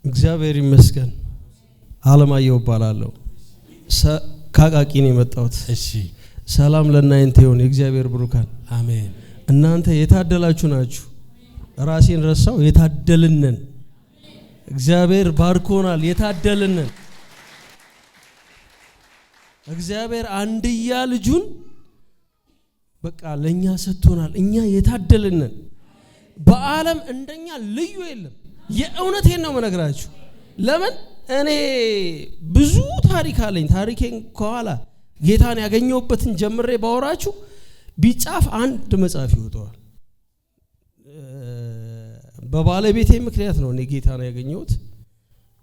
እግዚአብሔር ይመስገን። አለማየሁ እባላለሁ። ካቃቂ ነው የመጣሁት። እሺ ሰላም ለእናንተ ይሁን። የእግዚአብሔር ብሩካን አሜን። እናንተ የታደላችሁ ናችሁ። ራሴን ረሳው። የታደልነን እግዚአብሔር ባርኮናል። የታደልነን እግዚአብሔር አንድያ ልጁን በቃ ለኛ ሰጥቶናል። እኛ የታደልነን በዓለም እንደኛ ልዩ የለም። የእውነቴን ነው መነግራችሁ። ለምን እኔ ብዙ ታሪክ አለኝ። ታሪኬን ከኋላ ጌታን ያገኘሁበትን ጀምሬ ባወራችሁ ቢጻፍ አንድ መጽሐፍ ይወጣዋል። በባለቤቴ ምክንያት ነው እኔ ጌታን ያገኘሁት።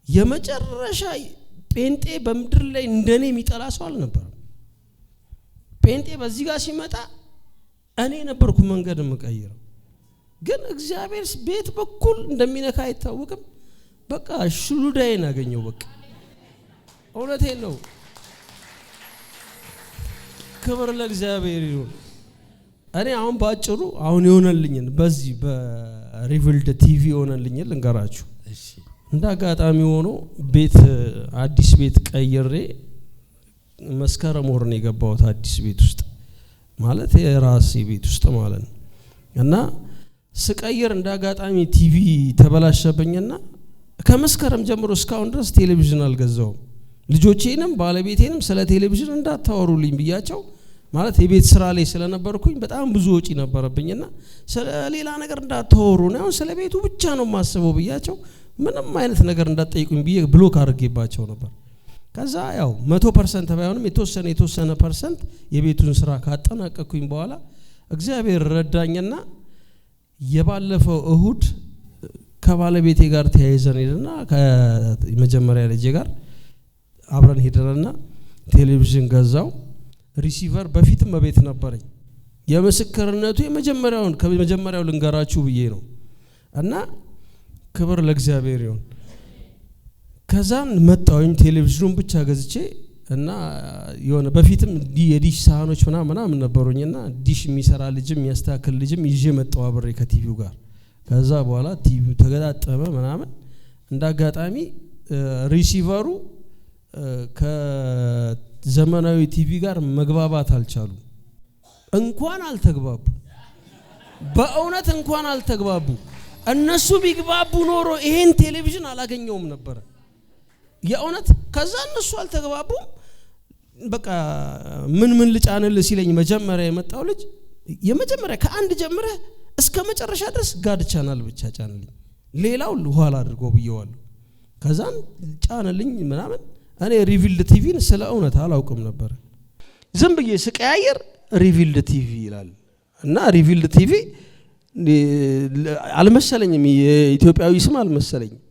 የመጨረሻ ጴንጤ በምድር ላይ እንደኔ የሚጠላ ሰው አልነበረም። ጴንጤ በዚህ ጋር ሲመጣ እኔ ነበርኩ መንገድ የምቀይረው። ግን እግዚአብሔር ቤት በኩል እንደሚነካ አይታወቅም። በቃ ሽሉዳዬን አገኘው። በቃ እውነቴን ነው። ክብር ለእግዚአብሔር ይሁን። እኔ አሁን ባጭሩ አሁን የሆነልኝን በዚህ በሪቪልድ ቲቪ የሆነልኝን ልንገራችሁ። እሺ እንደ አጋጣሚ ሆኖ ቤት አዲስ ቤት ቀይሬ መስከረም ወር ነው የገባሁት አዲስ ቤት ውስጥ ማለት የራሴ ቤት ውስጥ ማለት ነው። እና ስቀይር እንደ አጋጣሚ ቲቪ ተበላሸብኝና ከመስከረም ጀምሮ እስካሁን ድረስ ቴሌቪዥን አልገዛውም። ልጆቼንም ባለቤቴንም ስለ ቴሌቪዥን እንዳታወሩልኝ ብያቸው ማለት የቤት ስራ ላይ ስለነበርኩኝ በጣም ብዙ ወጪ ነበረብኝና ስለ ሌላ ነገር እንዳታወሩ ነው ስለ ቤቱ ብቻ ነው ማስበው ብያቸው ምንም አይነት ነገር እንዳትጠይቁኝ ብዬ ብሎክ አድርጌባቸው ነበር። ከዛ ያው 100% ባይሆንም የተወሰነ ፐርሰንት የቤቱን ስራ ካጠናቀቅኩኝ በኋላ እግዚአብሔር ረዳኝና የባለፈው እሁድ ከባለቤቴ ጋር ተያይዘን ሄደና ከመጀመሪያ ልጄ ጋር አብረን ሄደና ቴሌቪዥን ገዛው። ሪሲቨር በፊትም በቤት ነበረኝ። የምስክርነቱ ከመጀመሪያው ልንገራችሁ ብዬ ነው። እና ክብር ለእግዚአብሔር ይሁን። ከዛን መጣሁኝ ቴሌቪዥኑን ብቻ ገዝቼ እና የሆነ በፊትም የዲሽ ሳህኖች ምናምን ነበሩኝና ዲሽ የሚሰራ ልጅም የሚያስተካክል ልጅም ይዤ መጣሁ አብሬ ከቲቪው ጋር። ከዛ በኋላ ቲቪው ተገጣጠመ ምናምን እንዳጋጣሚ ሪሲቨሩ ከዘመናዊ ቲቪ ጋር መግባባት አልቻሉ። እንኳን አልተግባቡ፣ በእውነት እንኳን አልተግባቡ። እነሱ ቢግባቡ ኖሮ ይሄን ቴሌቪዥን አላገኘውም ነበር የእውነት። ከዛ እነሱ አልተግባቡም። በቃ ምን ልጫንል ሲለኝ መጀመሪያ የመጣው ልጅ የመጀመሪያ ከአንድ ጀምረህ እስከ መጨረሻ ድረስ ጋድ ቻናል ብቻ ጫንልኝ፣ ሌላው ኋላ አድርጎ ብየዋለሁ። ከዛን ጫንልኝ ምናምን። እኔ ሪቪልድ ቲቪን ስለ እውነት አላውቅም ነበር። ዝም ብዬ ስቀያየር ሪቪልድ ቲቪ ይላል እና ሪቪልድ ቲቪ አልመሰለኝም፣ የኢትዮጵያዊ ስም አልመሰለኝም።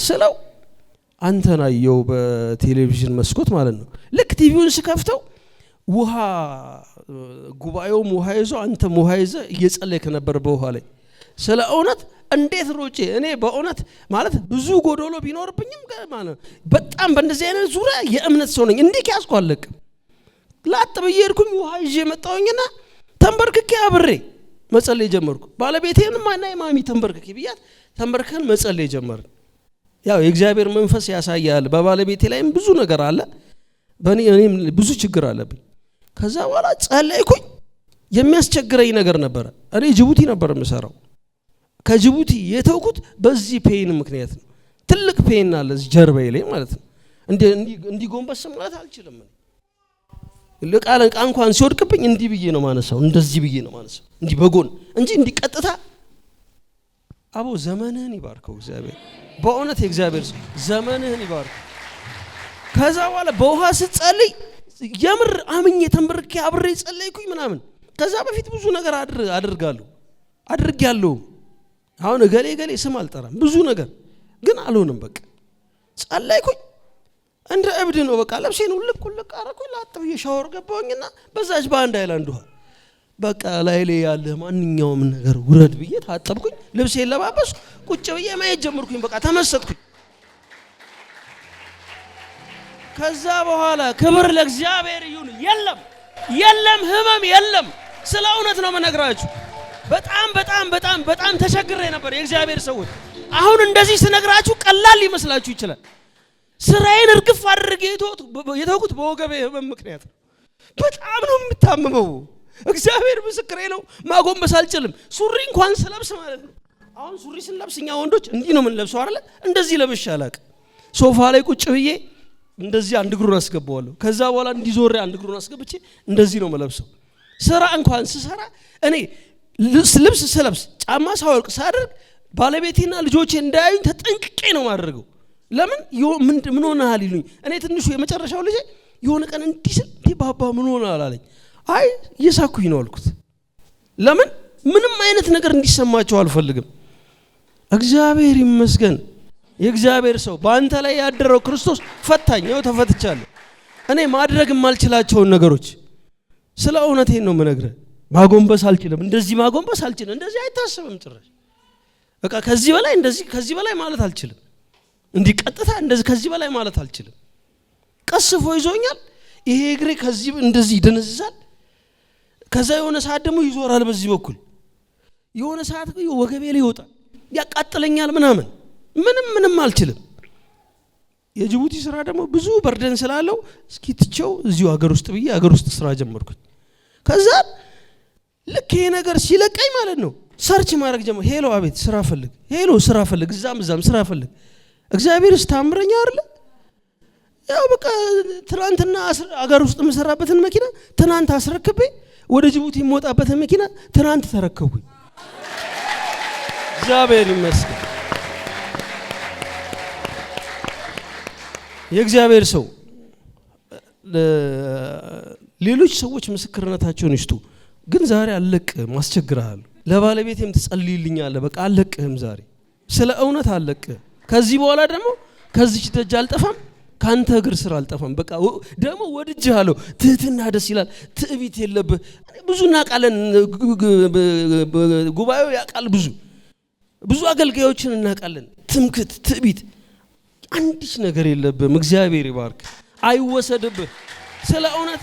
ስለው አንተን አየው በቴሌቪዥን መስኮት ማለት ነው። ልክ ቲቪውን ስከፍተው ውሃ ጉባኤውም ውሃ ይዞ አንተም ውሃ ይዘ እየጸለይክ ነበር በውሃ ላይ። ስለ እውነት እንዴት ሮጬ እኔ በእውነት ማለት ብዙ ጎዶሎ ቢኖርብኝም ማለት በጣም በእንደዚህ አይነት ዙሪያ የእምነት ሰው ነኝ። እንዴ ያስቆ አለቅም ላጥ ብዬ ሄድኩኝ። ውሃ ይዤ መጣሁኝና ተንበርክኬ አብሬ መጸለይ ጀመርኩ። ባለቤቴንም ማናይ ማሚ ተንበርክኬ ብያት ተንበርክከን መጸለይ ጀመርን። ያው የእግዚአብሔር መንፈስ ያሳያል። በባለቤቴ ላይም ብዙ ነገር አለ፣ እኔም ብዙ ችግር አለብኝ። ከዛ በኋላ ጸለይኩኝ። የሚያስቸግረኝ ነገር ነበር። እኔ ጅቡቲ ነበር የምሰራው። ከጅቡቲ የተውኩት በዚህ ፔን ምክንያት ነው። ትልቅ ፔን አለ እዚህ ጀርባዬ ላይ ማለት ነው። እንዲ ጎንበስ ማለት አልችልም። ለቃለንቃ እንኳን ሲወድቅብኝ እንዲህ ብዬ ነው ማነሳው፣ እንደዚህ ብዬ ነው ማነሳው፣ እንዲህ በጎን እንጂ እንዲህ ቀጥታ። አቦ ዘመንህን ይባርከው እግዚአብሔር፣ በእውነት የእግዚአብሔር ዘመንህን ይባርከው። ከዛ በኋላ በውሃ ስትጸልይ የምር አምኜ ተንበርኬ አብሬ ጸለይኩኝ ምናምን። ከዛ በፊት ብዙ ነገር አድርጋለሁ። አሁን ገሌ ስም አልጠራም፣ ብዙ ነገር ግን አልሆነም። በቃ ጸለይኩኝ እንደ እብድ ነው። በቃ ለብሴን ሁልክ አረኩኝ። ላጥ ብዬ ሻወር ገባሁኝና በዛች በአንድ አይላንድ ውሃ በቃ ላይ ያለ ማንኛውም ነገር ውረድ ብዬ ታጠብኩኝ። ልብሴን ለባበስኩ፣ ቁጭ ብዬ ማየት ጀመርኩኝ። በቃ ተመሰጥኩኝ። ከዛ በኋላ ክብር ለእግዚአብሔር ይሁን። የለም ህመም የለም። ስለ እውነት ነው መነግራችሁ። በጣም ተቸግሬ ነበር። የእግዚአብሔር ሰዎች አሁን እንደዚህ ስነግራችሁ ቀላል ሊመስላችሁ ይችላል። ስራዬን እርግፍ አድርጌ የተውኩት በወገቤ ህመም ምክንያት ነው። በጣም ነው የምታመመው። እግዚአብሔር ምስክሬ ነው። ማጎንበስ አልችልም። ሱሪ እንኳን ስለብስ ማለት ነው። አሁን ሱሪ ስንለብስ እኛ ወንዶች እንዲህ ነው የምንለብሰው አይደል? እንደዚህ ለብሼ አላውቅም። ሶፋ ላይ ቁጭ ብዬ እንደዚህ አንድ እግሩን አስገባዋለሁ። ከዛ በኋላ እንዲዞር አንድ እግሩን አስገብቼ እንደዚህ ነው የምለብሰው። ስራ እንኳን ስሰራ እኔ ልብስ ስለብስ ጫማ ሳወልቅ ሳደርግ ባለቤቴና ልጆቼ እንዳያዩኝ ተጠንቅቄ ነው ማድረገው። ለምን ምን ሆነሃል ይሉኝ። እኔ ትንሹ የመጨረሻው ልጄ የሆነ ቀን እንዲህ ስል ባባ ምን ሆነሃል አለኝ። አይ እየሳኩኝ ነው አልኩት። ለምን ምንም አይነት ነገር እንዲሰማቸው አልፈልግም። እግዚአብሔር ይመስገን። የእግዚአብሔር ሰው በአንተ ላይ ያደረው ክርስቶስ ፈታኝ ነው። ተፈትቻለሁ። እኔ ማድረግ የማልችላቸውን ነገሮች ስለ እውነቴን ነው የምነግርህ። ማጎንበስ አልችልም። እንደዚህ ማጎንበስ አልችልም። እንደዚህ አይታሰብም ጭራሽ። በቃ ከዚህ በላይ እንደዚህ ከዚህ በላይ ማለት አልችልም። እንዲህ ቀጥታ እንደዚህ ከዚህ በላይ ማለት አልችልም። ቀስፎ ይዞኛል። ይሄ እግሬ ከዚህ እንደዚህ ይደነዝዛል። ከዛ የሆነ ሰዓት ደግሞ ይዞራል በዚህ በኩል። የሆነ ሰዓት ወገቤ ላይ ይወጣል፣ ያቃጥለኛል ምናምን። ምንም አልችልም። የጅቡቲ ስራ ደግሞ ብዙ በርደን ስላለው እስኪ ትቼው እዚሁ ሀገር ውስጥ ብዬ ሀገር ውስጥ ስራ ጀመርኩኝ። ከዛ ልክ ይሄ ነገር ሲለቀኝ ማለት ነው ሰርች ማድረግ ጀመርኩ። ሄሎ አቤት ስራ ፈልግ፣ ሄሎ ስራ ፈልግ፣ እዛም ስራ ፈልግ። እግዚአብሔርስ ታምረኛ አይደል? ያው በቃ ትናንትና ሀገር ውስጥ የምሰራበትን መኪና ትናንት አስረክቤ ወደ ጅቡቲ የምወጣበትን መኪና ትናንት ተረከብኩኝ። እግዚአብሔር ይመስገን። የእግዚአብሔር ሰው ሌሎች ሰዎች ምስክርነታቸውን ይስጡ። ግን ዛሬ አለቅህም፣ አስቸግርሃለሁ። ለባለቤቴም ትጸልይልኛለህ። በቃ አለቅህም፣ ዛሬ ስለ እውነት አለቅህም። ከዚህ በኋላ ደግሞ ከዚች ደጅ አልጠፋም፣ ካንተ እግር ስር አልጠፋም። በቃ ደግሞ ወድጄሃለሁ። ትህትና ደስ ይላል። ትዕቢት የለብህ። ብዙ እናውቃለን፣ ጉባኤው ያውቃል። ብዙ አገልጋዮችን እናውቃለን። ትምክት፣ ትዕቢት አንዲች ነገር የለብህም። እግዚአብሔር ይባርክ። አይወሰድብህ። ስለ እውነት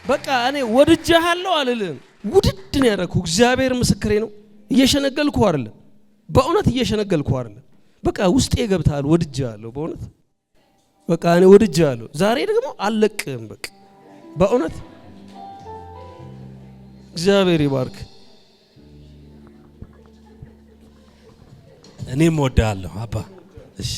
በቃ እኔ ወድጄሃለሁ አልልህም። ውድድ ነው ያደረኩ። እግዚአብሔር ምስክሬ ነው። እየሸነገልኩ አይደለም፣ በእውነት እየሸነገልኩ አይደለም። በቃ ውስጤ ገብታል። ወድጄሃለሁ በእውነት በቃ እኔ ወድጄሃለሁ። ዛሬ ደግሞ አልለቅህም። በቃ በእውነት እግዚአብሔር ይባርክ። እኔም ወድሃለሁ አባ። እሺ